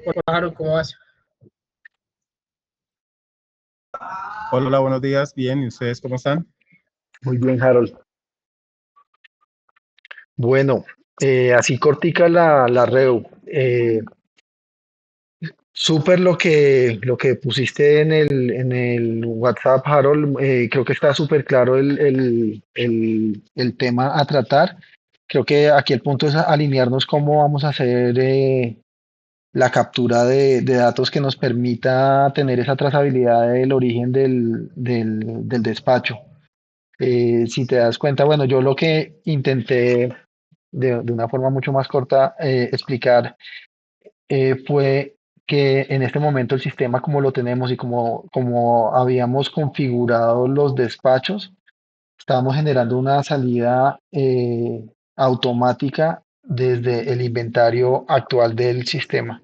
Hola, Harold, ¿cómo vas? Hola, buenos días. Bien, ¿y ustedes cómo están? Muy bien, Harold. Bueno, así cortica la reu. Súper lo que pusiste en el WhatsApp, Harold. Creo que está súper claro el tema a tratar. Creo que aquí el punto es alinearnos cómo vamos a hacer la captura de datos que nos permita tener esa trazabilidad del origen del despacho. Si te das cuenta, bueno, yo lo que intenté de una forma mucho más corta explicar fue que en este momento el sistema como lo tenemos y como habíamos configurado los despachos, estábamos generando una salida automática desde el inventario actual del sistema.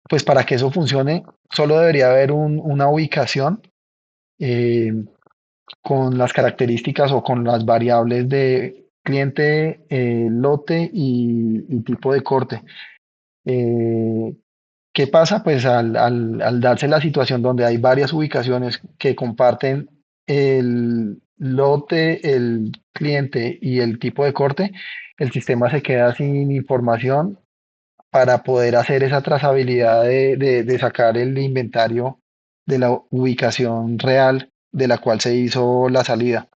Pues para que eso funcione, solo debería haber una ubicación eh, con las características o con las variables de cliente, lote y tipo de corte. Eh, ¿Qué pasa? Pues al darse la situación donde hay varias ubicaciones que comparten el lote, el cliente y el tipo de corte, el sistema se queda sin información para poder hacer esa trazabilidad de sacar el inventario de la ubicación real de la cual se hizo la salida.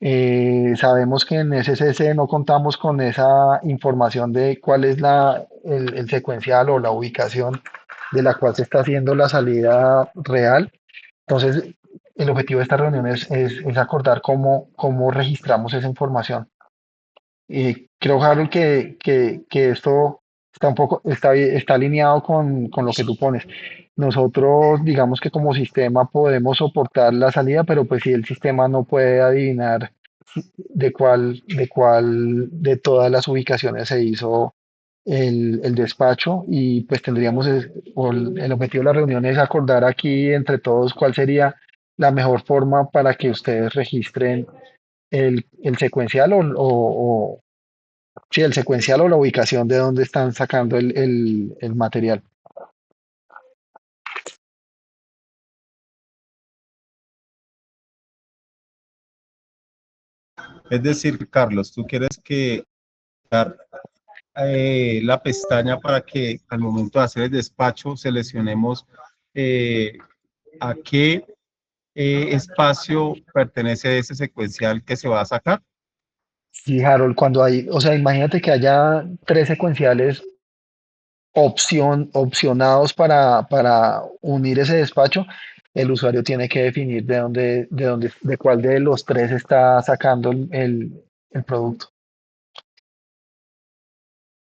Sabemos que en SCC no contamos con esa información de cuál es el secuencial o la ubicación de la cual se está haciendo la salida real. Entonces, el objetivo de esta reunión es acordar cómo registramos esa información. Creo, Harold, que esto está alineado con lo que tú pones. Nosotros, digamos que como sistema podemos soportar la salida, pero pues si el sistema no puede adivinar de todas las ubicaciones se hizo el despacho, y pues o el objetivo de la reunión es acordar aquí entre todos cuál sería la mejor forma para que ustedes registren el secuencial sí, el secuencial o la ubicación de donde están sacando el material. Es decir, Carlos, tú quieres que dar la pestaña para que al momento de hacer el despacho seleccionemos eh, a qué espacio pertenece ese secuencial que se va a sacar. Sí, Harold, o sea, imagínate que haya tres secuenciales opcionados para unir ese despacho. El usuario tiene que definir de cuál de los tres está sacando el producto.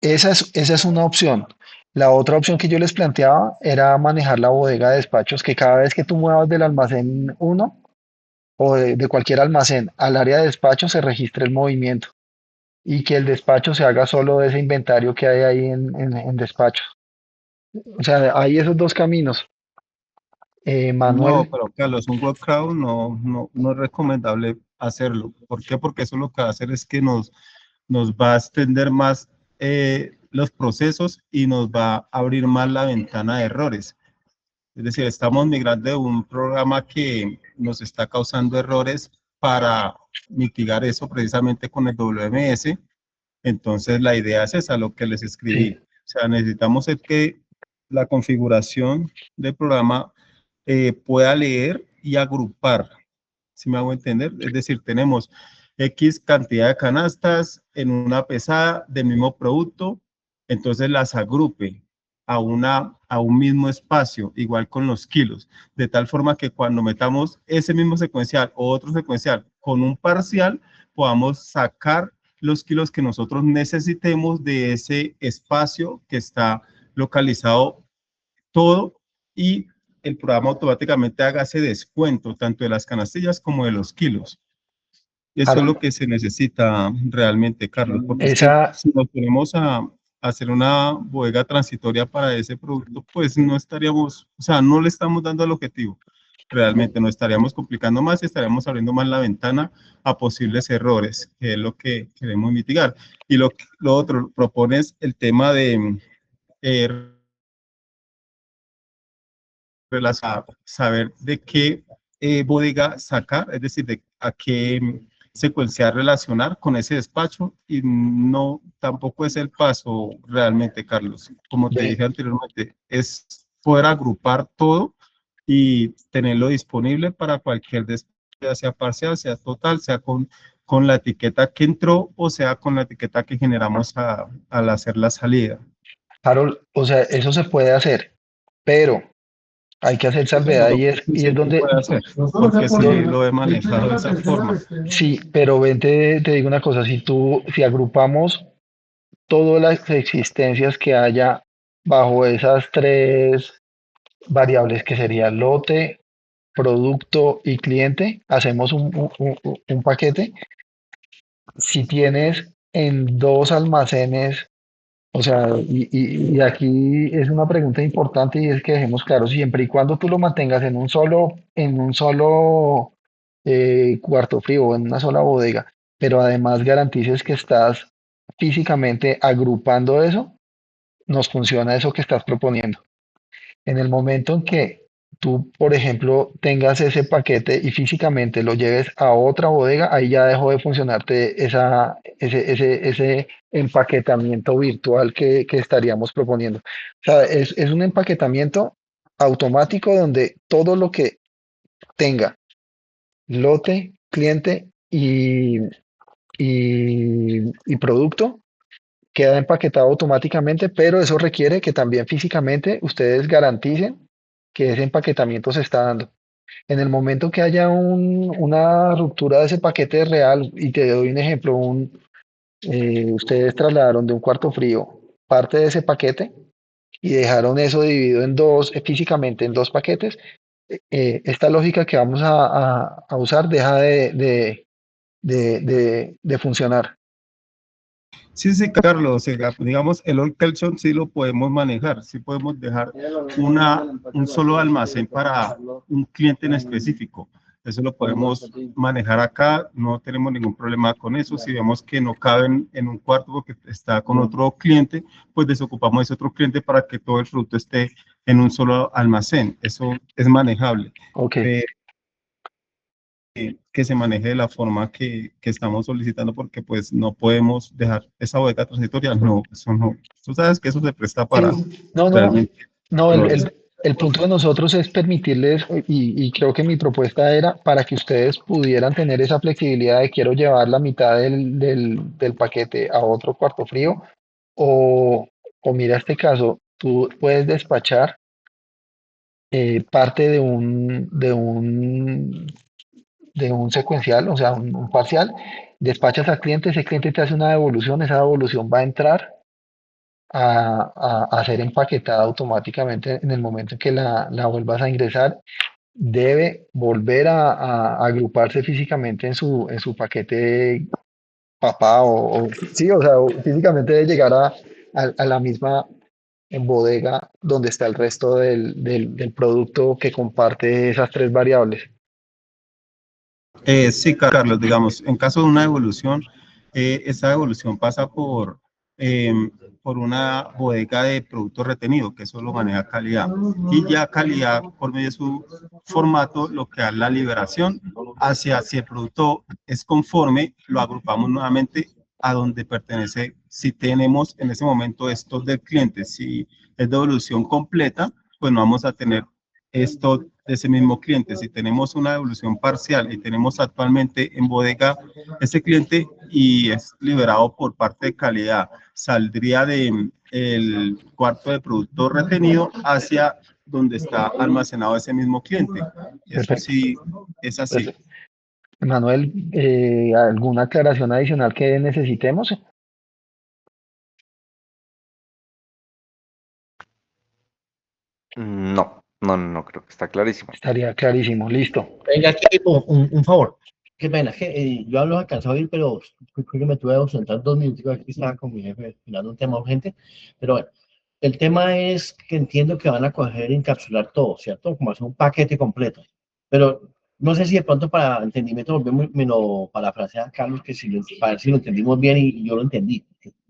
Esa es una opción. La otra opción que yo les planteaba era manejar la bodega de despachos, que cada vez que tú muevas del almacén uno o de cualquier almacén al área de despacho se registre el movimiento y que el despacho se haga solo de ese inventario que hay ahí en despacho. O sea, hay esos dos caminos. No, Manuel, pero Carlos, un workaround no es recomendable hacerlo. ¿Por qué? Porque eso lo que va a hacer es que nos va a extender más los procesos y nos va a abrir más la ventana de errores. Es decir, estamos migrando de un programa que nos está causando errores para mitigar eso precisamente con el WMS. Entonces, la idea es esa, lo que les escribí. sí, O sea, necesitamos es que la configuración del programa pueda leer y agrupar, si me hago entender. Es decir, tenemos X cantidad de canastas en una pesada del mismo producto, entonces las agrupe a un mismo espacio, igual con los kilos, de tal forma que cuando metamos ese mismo secuencial o otro secuencial con un parcial, podamos sacar los kilos que nosotros necesitemos de ese espacio que está localizado todo, y el programa automáticamente haga ese descuento tanto de las canastillas como de los kilos. Eso es lo Harold, que se necesita realmente, Carlos, porque es que esa, si nos ponemos a hacer una bodega transitoria para ese producto, pues no estaríamos, o sea, no le estamos dando el objetivo. realmente nos estaríamos complicando más y estaríamos abriendo más la ventana a posibles errores, que es lo que queremos mitigar. Y lo otro, propones el tema de eh, saber de qué bodega sacar, es decir, de a qué secuenciar relacionar con ese despacho y no tampoco es el paso realmente, Carlos. Como te Ve, dije anteriormente, es poder agrupar todo y tenerlo disponible para cualquier despacho, sea parcial, sea total, sea con la etiqueta que entró o sea con la etiqueta que generamos al hacer la salida. Harold, o sea, eso se puede hacer, pero hay que hacer salvedad y es Sí se donde, puede hacer, porque sí lo he manejado de esa forma. sí, pero ven, te digo una cosa, si agrupamos todas las existencias que haya bajo esas tres variables que serían lote, producto y cliente, hacemos un paquete. Si tienes en dos almacenes, o sea, y aquí es una pregunta importante y es que dejemos claro, siempre y cuando tú lo mantengas en un solo cuarto frío o en una sola bodega, pero además garantices que estás físicamente agrupando eso, nos funciona eso que estás proponiendo. En el momento en que tú, por ejemplo, tengas ese paquete y físicamente lo lleves a otra bodega, ahí ya dejó de funcionarte ese empaquetamiento virtual que estaríamos proponiendo. O sea, es un empaquetamiento automático donde todo lo que tenga lote, cliente y producto queda empaquetado automáticamente, pero eso requiere que también físicamente ustedes garanticen que ese empaquetamiento se está dando. En el momento que haya una ruptura de ese paquete real, y te doy un ejemplo, ustedes trasladaron de un cuarto frío parte de ese paquete y dejaron eso dividido en dos, físicamente en dos paquetes, esta lógica que vamos a usar deja de funcionar. Sí, sí, Carlos, o sea, digamos, el All Collection sí lo podemos manejar, sí podemos dejar un solo almacén para un cliente en específico. Eso lo podemos manejar acá, no tenemos ningún problema con eso. Si vemos que no caben en un cuarto porque está con otro cliente, pues desocupamos ese otro cliente para que todo el producto esté en un solo almacén. Eso es manejable. Ok. Que se maneje de la forma que estamos solicitando, porque pues no podemos dejar esa bodega transitoria, no, eso no. Tú sabes que eso se presta Sí, para no, no, realmente no, el, errores. el- el punto de nosotros es permitirles, y creo que mi propuesta era para que ustedes pudieran tener esa flexibilidad de quiero llevar la mitad del paquete a otro cuarto frío, o, o mira este caso, tú puedes despachar parte de un secuencial, o sea, un parcial, despachas al cliente, ese cliente te hace una devolución, esa devolución va a entrar a ser empaquetada automáticamente en el momento en que la vuelvas a ingresar. Debe volver a agruparse físicamente en su paquete papá sí, o sea, físicamente debe llegar a la misma en bodega donde está el resto del producto que comparte esas tres variables. Sí, Carlos, digamos, en caso de una evolución, esa evolución pasa eh, por una bodega de producto retenido, que eso lo maneja calidad. Y ya calidad, por medio de su formato, lo que da la liberación hacia si el producto es conforme, lo agrupamos nuevamente a donde pertenece. Si tenemos en ese momento estos del cliente, si es de evolución completa, pues no vamos a tener esto de ese mismo cliente. Si tenemos una devolución parcial y tenemos actualmente en bodega ese cliente y es liberado por parte de calidad, saldría de el cuarto de producto retenido hacia donde está almacenado ese mismo cliente. Eso Perfecto. sí es así. Perfecto. Manuel, ¿alguna aclaración adicional que necesitemos? No, no, no, creo que está clarísimo. Estaría clarísimo. Listo. Venga, equipo, un favor. Qué pena, es que yo hablo alcanzado a ir, pero creo que me tuve que ausentar 2 minutos. Aquí estaba con mi jefe mirando un tema urgente. Pero bueno, el tema es que entiendo que van a coger e encapsular todo, ¿cierto? Como hacer un paquete completo. Pero no sé si de pronto para entendimiento volvemos, me lo parafrasea Carlos, que si para ver si lo entendimos bien y yo lo entendí.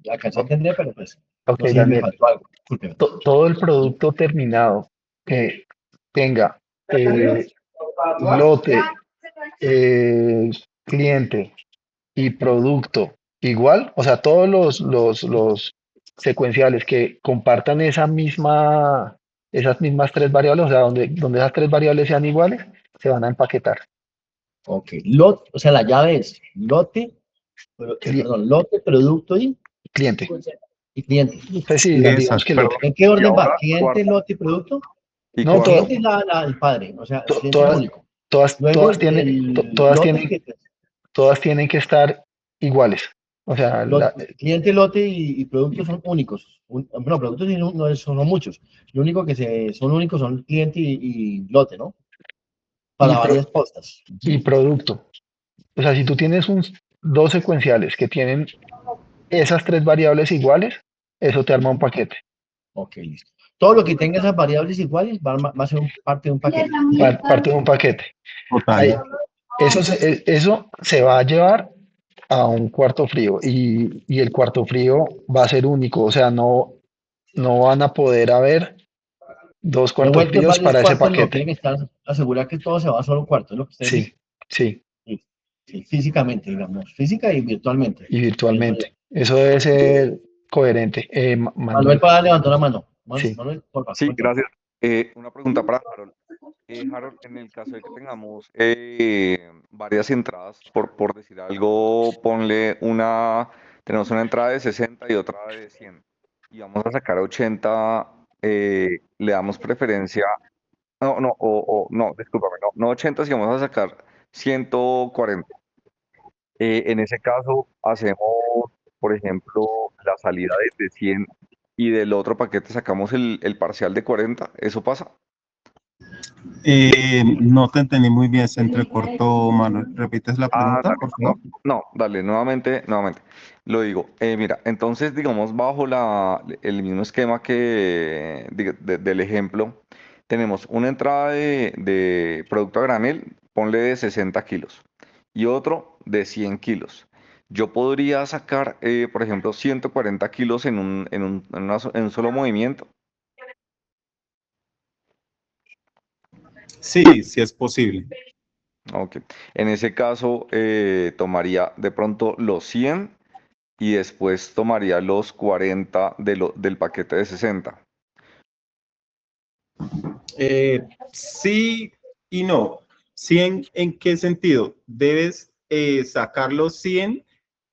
Alcancé a entender, pero pues Ok, no sé si me Daniel, faltó algo. Discúlpeme. todo el producto terminado que tenga lote, eh, cliente y producto igual, o sea, todos los secuenciales que compartan esas mismas tres variables, o sea, donde esas tres variables sean iguales, se van a empaquetar. Ok, lot, o sea, la llave es lote, Cli- perdón, lote, producto Cliente. y cliente. Pues sí, digamos Exacto. que lote. Perdón, ¿En qué y orden va? ahora, Cliente, cuarto, lote y producto. y No, cuarto, Cliente es el padre, o sea, el cliente es todas, único. todas, Luego todas tienen, el lote, que todas tienen que estar iguales. O sea, cliente, lote y producto son únicos. Bueno, productos sí son muchos. Lo único que son únicos son cliente y lote, ¿no? y, Para varias postas. y producto. O sea, si tú tienes dos secuenciales que tienen esas tres variables iguales, eso te arma un paquete, Ok, listo. Todo lo que tenga esas variables iguales va a ser parte de un paquete. parte de un paquete. Total. Ahí, eso se va a llevar a un cuarto frío y el cuarto frío va a ser único, o sea, no van a poder haber dos cuartos Revueltos fríos varios para ese cuartos, no, tiene paquete. que estar, asegurar que todo se va a solo un cuarto, ¿es lo que usted dice? Sí, sí, Sí, sí, físicamente, digamos, física y virtualmente, y pienso yo. virtualmente. Eso debe ser coherente. Manuel Manuel, para levantar la mano. sí. Manuel, por favor, sí, cuéntame. gracias. Una pregunta para Harold. Harold, en el caso de que tengamos varias entradas, por decir algo, tenemos una entrada de 60 y otra de 100, y vamos a sacar 80, le damos preferencia, no, discúlpame, no 80, si vamos a sacar 140. En ese caso, hacemos, por ejemplo, la salida de 100 y del otro paquete sacamos el parcial de 40. ¿Eso pasa? No te entendí muy bien, se entrecortó, Manuel. ¿Repites la Ah, pregunta, dale, por no, favor? no, dale, nuevamente, lo digo. Mira, entonces, digamos, bajo el mismo esquema del ejemplo, tenemos una entrada de producto a granel, ponle de 60 kilos, y otro de 100 kilos. Yo podría sacar, por ejemplo, 140 kilos en un solo movimiento. Sí, sí es posible. Ok. En ese caso, tomaría de pronto los 100 y después tomaría los 40 del paquete de 60. Sí y no. ¿Sí en qué sentido? Debes sacar los 100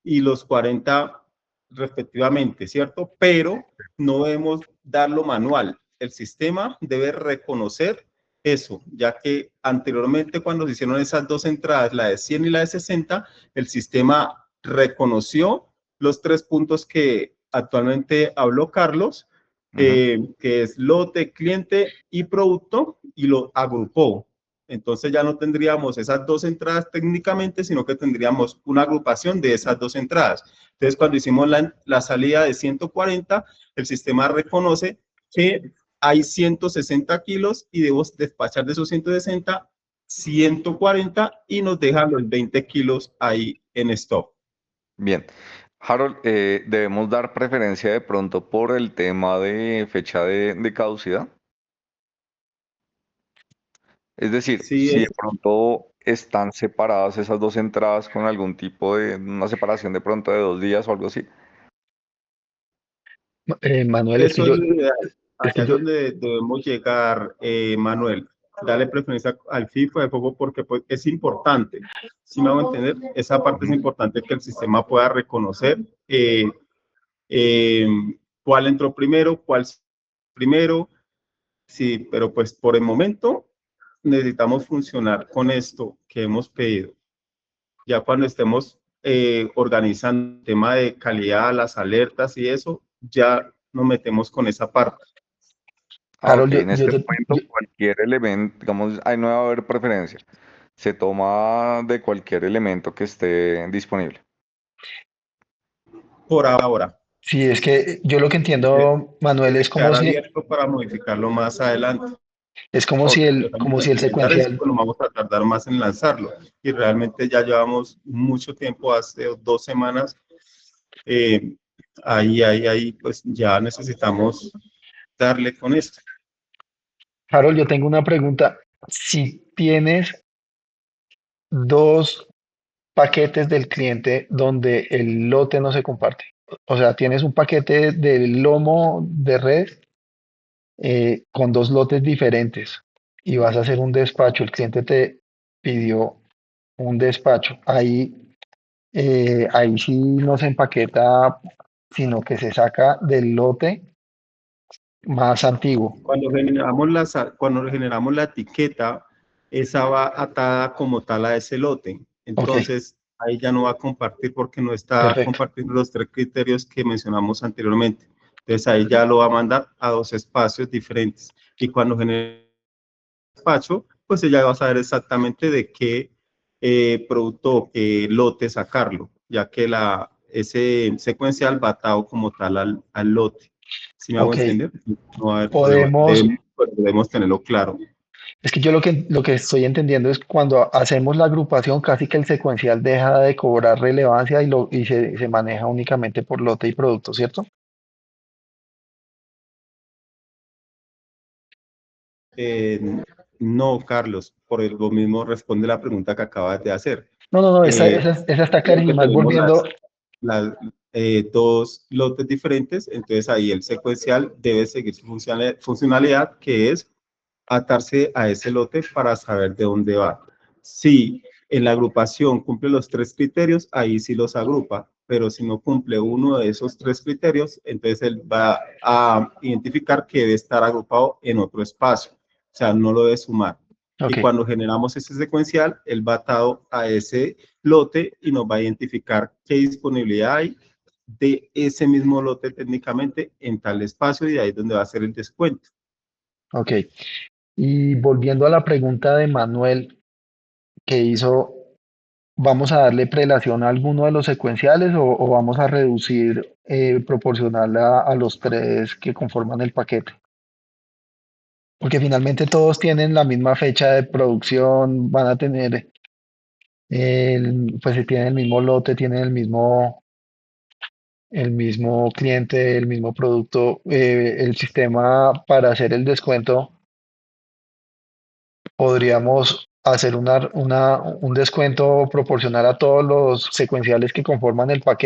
y los 40 respectivamente, ¿cierto? Pero no debemos darlo manual. El sistema debe reconocer eso, ya que anteriormente cuando se hicieron esas dos entradas, la de 100 y la de 60, el sistema reconoció los tres puntos que actualmente habló Carlos, Ujú. que es lote, cliente y producto, y lo agrupó. Entonces ya no tendríamos esas dos entradas técnicamente, sino que tendríamos una agrupación de esas dos entradas. Entonces, cuando hicimos la salida de 140, el sistema reconoce que hay 160 kilos y debo despachar de esos 160, 140 y nos deja los 20 kilos ahí en stock. Bien. Harold, debemos dar preferencia de pronto por el tema de fecha de caducidad. Es decir, Sí, si de pronto están separadas esas dos entradas con algún tipo de una separación de pronto de 2 días o algo así. Manuel, eso es lo ideal. es que Allá es yo, donde debemos llegar, Manuel. Darle preferencia al FIFO de poco porque pues, es importante. Si me hago entender, esa parte es Ujú. importante que el sistema pueda reconocer eh, cuál entró primero, cuál primero. Sí, pero pues por el momento necesitamos funcionar con esto que hemos pedido. Ya cuando estemos organizando el tema de calidad, las alertas y eso, ya nos metemos con esa parte. Ah, ok, Harold, en este momento cualquier elemento, digamos, ahí no va a haber preferencia. Se toma de cualquier elemento que esté disponible. Por ahora, sí, es que yo lo que debe, entiendo, Manuel, debe es como quedar si, abierto para modificarlo más adelante. Es como Ok, si los como vamos a si el implementar es secuencial. cuando vamos a tardar más en lanzarlo. Y realmente ya llevamos mucho tiempo, hace 2 semanas. eh, ahí, pues ya necesitamos darle con esto. Harold, yo tengo una pregunta. Si tienes dos paquetes del cliente donde el lote no se comparte, o sea, tienes un paquete del lomo de red con dos lotes diferentes y vas a hacer un despacho, el cliente te pidió un despacho, ahí sí no se empaqueta, sino que se saca del lote más antiguo. Cuando generamos la etiqueta, esa va atada como tal a ese lote. Ok, Entonces, ahí ya no va a compartir porque no está perfecto. compartiendo los 3 criterios que mencionamos anteriormente. Entonces, ahí ya lo va a mandar a 2 espacios diferentes. Y cuando genere el despacho, pues ella va a saber exactamente de qué producto o qué lote sacarlo, ya que ese secuencial va atado como tal al lote. ¿Sí me hago Ok, entender? No va a haber problema. podemos, Debemos tenerlo claro. es que yo lo que estoy entendiendo es cuando hacemos la agrupación, casi que el secuencial deja de cobrar relevancia y se maneja únicamente por lote y producto, ¿cierto? Eh, no, Carlos, lo mismo responde la pregunta que acabas de hacer. No, no, no, esa, Eh, esa, esa está Creo que clarísima. Es tenemos volviendo, las 2 lotes diferentes, entonces ahí el secuencial debe seguir su funcionalidad, que es atarse a ese lote para saber de dónde va. Si en la agrupación cumple los 3 criterios, ahí sí los agrupa, pero si no cumple uno de esos 3 criterios, entonces él va a identificar que debe estar agrupado en otro espacio, o sea, no lo debe sumar. ok, Y cuando generamos ese secuencial, él va atado a ese lote y nos va a identificar qué disponibilidad hay de ese mismo lote técnicamente en tal espacio y ahí es donde va a ser el descuento. ok. Y volviendo a la pregunta de Manuel que hizo, ¿vamos a darle prelación a alguno de los secuenciales o vamos a reducir proporcional a los tres que conforman el paquete? Porque finalmente todos tienen la misma fecha de producción, van a tener, pues si tienen el mismo lote, tienen el mismo cliente, el mismo producto, el sistema para hacer el descuento, podríamos hacer un descuento proporcional a todos los secuenciales que conforman el paquete.